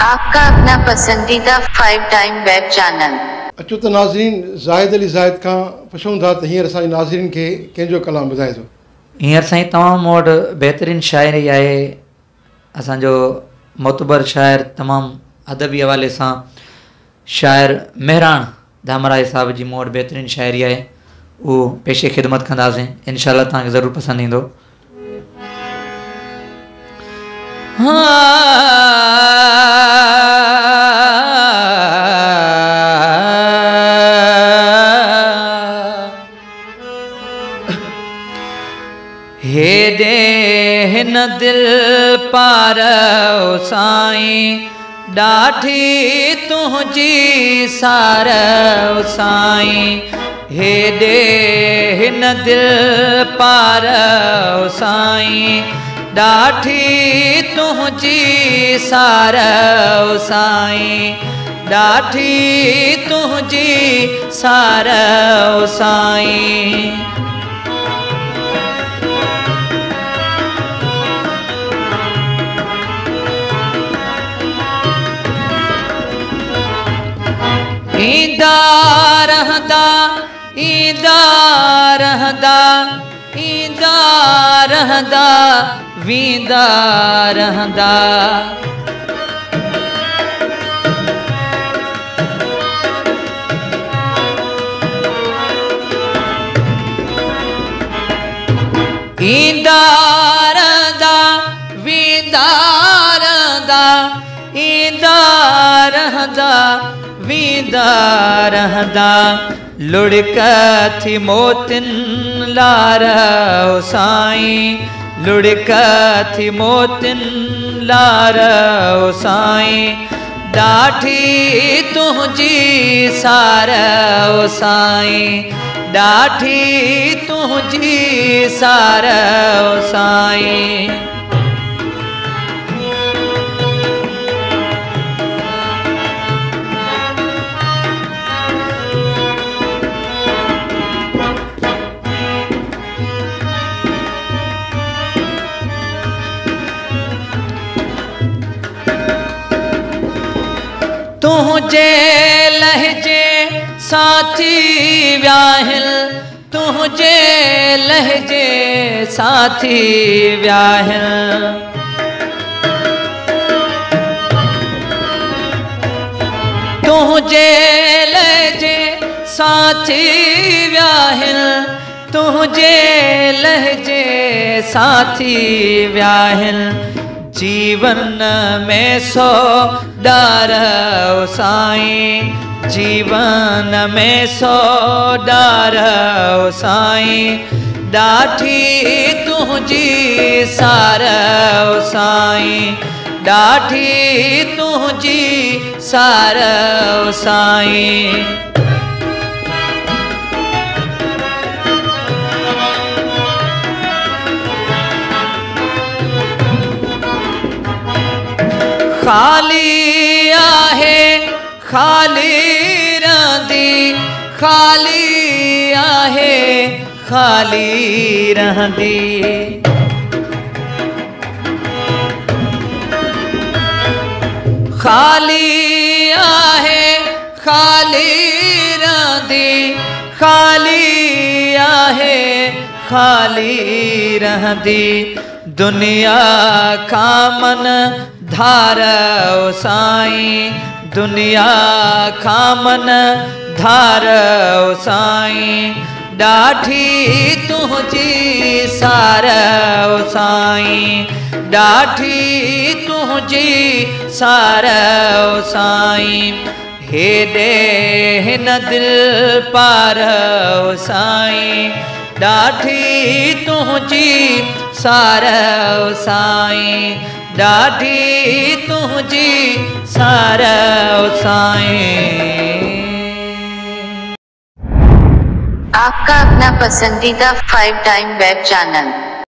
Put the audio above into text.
आपका अपना पसंदीदा 5 टाइम वेब चैनल। अचो तो नाज़रीन ज़ाहिद अली ज़ाहिद खां पुछूं था त हींअर असांजे नाज़रीन खे कंहिंजो कलाम ॿुधाए थो। हींअर साईं तमामु मूं वटि बहितरीनु शाइरी आहे। असांजो मोतबर शाइर तमामु अदबी हवाले सां शाइर मेहरान धामराई साहब जी मूं वटि बहितरीनु शाइरी आहे, उहो पेशे ख़िदमत कंदासीं। इंशाअल्लाह तव्हांखे ज़रूरु पसंदि ईंदो। हेॾे हिन दिल पार साईं ॾाढी तुंहिंजी सार साईं, हेॾे हिन दिल पार साईं ॾाढी तुंहिंजी सार साईं, ॾाढी तुंहिंजी सार साईं। ईंदा रहंदा ईंदा रहंदा ईंदा रहंदा वींदा रहंदा, ईंदा रहंदा वींदा रहंदा, ईंदा रहंदा वींदा रहंदा, लुढ़क थी मोतिन लार साईं, लुढ़क थी मोतिन लार साईं, ॾाढी तुंहिंजी सार साईं, ॾाढी तुंहिंजी सार साईं। तुझे लहजे साथी व्याहिल, तुझे लहजे साथी व्याहिल, तुझे लहजे साथी व्याहिल, तुझे लहजे साथी व्याहिल, जीवन में सो डार साईं, जीवन में सो डार साईं, ॾाढी तुंहिंजी सार साईं, ॾाढी तुंहिंजी सार साईं। खाली आहे खाली रहंदी, खाली आहे खाली रहंदी, खाली आहे खाली रहंदी, खाली आहे खाली रहंदी, दुनिया खां मन धार साईं, दुनिया खां मन धार साईं, ॾाढी तुंहिंजी सार साईं, ॾाढी तुंहिंजी सार साईं, हेॾे हिन दिल पार साईं, ॾाढी तुंहिंजी सार साईं, ॾाढी तुंहिंजी सार साईं। आपका अपना पसंदीदा 5 टाइम वेब चैनल।